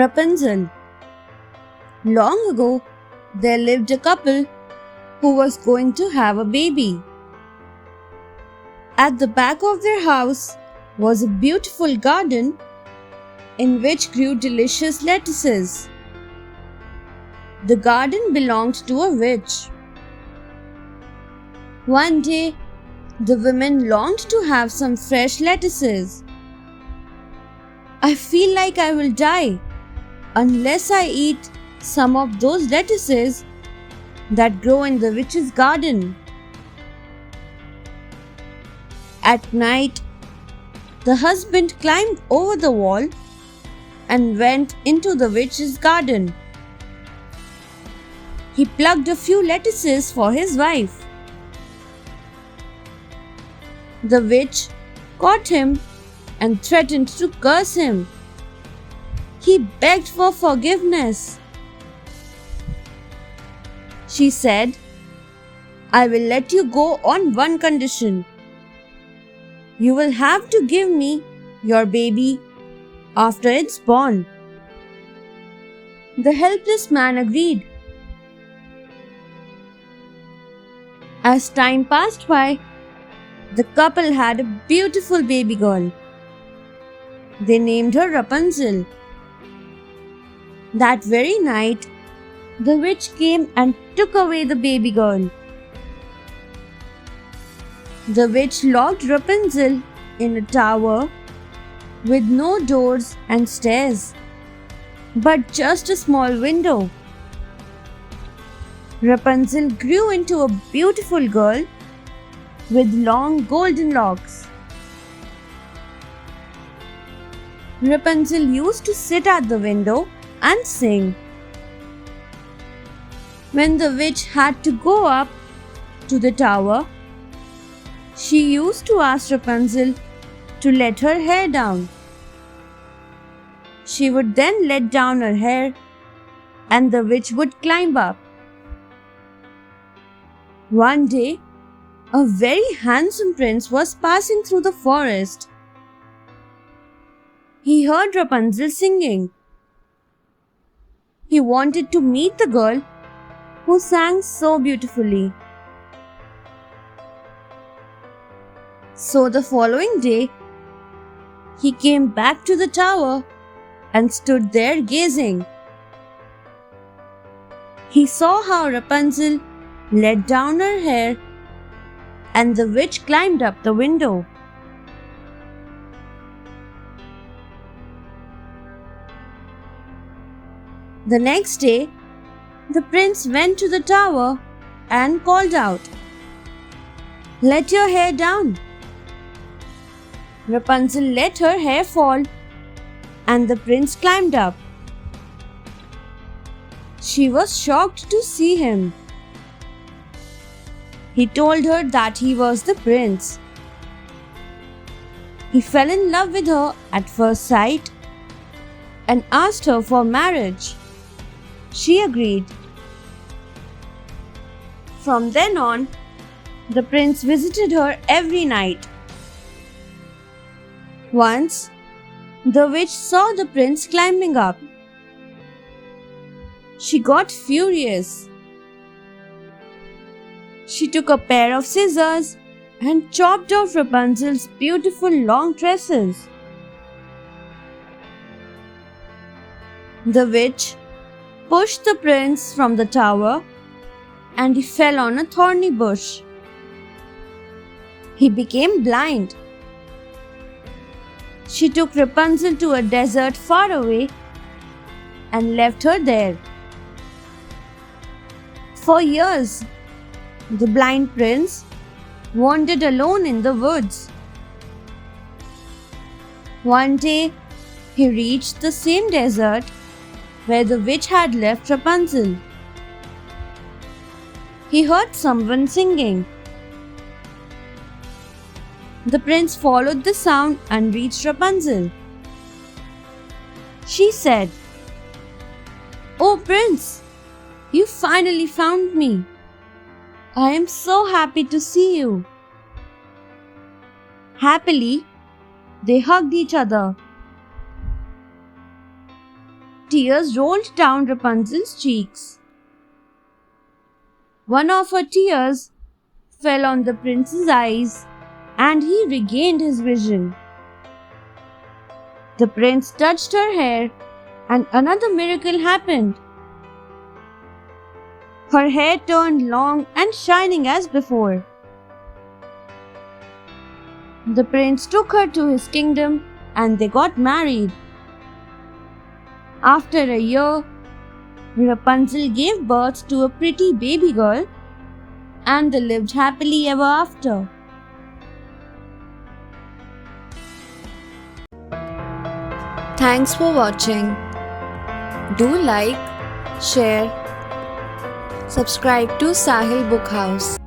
Rapunzel. Long ago, there lived a couple who was going to have a baby. At the back of their house was a beautiful garden in which grew delicious lettuces. The garden belonged to a witch. One day, the women longed to have some fresh lettuces. I feel like I will die unless I eat some of those lettuces that grow in the witch's garden. At night, the husband climbed over the wall and went into the witch's garden. He plucked a few lettuces for his wife. The witch caught him and threatened to curse him. He begged for forgiveness. She said, "I will let you go on one condition. You will have to give me your baby after it's born." The helpless man agreed. As time passed by, the couple had a beautiful baby girl. They named her Rapunzel. That very night, the witch came and took away the baby girl. The witch locked Rapunzel in a tower with no doors and stairs, but just a small window. Rapunzel grew into a beautiful girl with long golden locks. Rapunzel used to sit at the window and sing. When the witch had to go up to the tower, she used to ask Rapunzel to let her hair down. She would then let down her hair and the witch would climb up. One day, a very handsome prince was passing through the forest. He heard Rapunzel singing. He wanted to meet the girl who sang so beautifully. So the following day, he came back to the tower and stood there gazing. He saw how Rapunzel let down her hair and the witch climbed up the window. The next day, the prince went to the tower and called out, "Let your hair down." Rapunzel let her hair fall and the prince climbed up. She was shocked to see him. He told her that he was the prince. He fell in love with her at first sight and asked her for marriage. She agreed. From then on, the prince visited her every night. Once, the witch saw the prince climbing up. She got furious. She took a pair of scissors and chopped off Rapunzel's beautiful long tresses. The witch pushed the prince from the tower and he fell on a thorny bush. He became blind. She took Rapunzel to a desert far away and left her there. For years, the blind prince wandered alone in the woods. One day, he reached the same desert where the witch had left Rapunzel. He heard someone singing. The prince followed the sound and reached Rapunzel. She said, "Oh prince, you finally found me. I am so happy to see you." Happily, they hugged each other. tears rolled down Rapunzel's cheeks. One of her tears fell on the prince's eyes, and he regained his vision. The prince touched her hair, and another miracle happened. Her hair turned long and shining as before. The prince took her to his kingdom, and they got married. After a year, Rapunzel gave birth to a pretty baby girl, and they lived happily ever after. Thanks for watching. Do like, share, subscribe to Sahil Book House.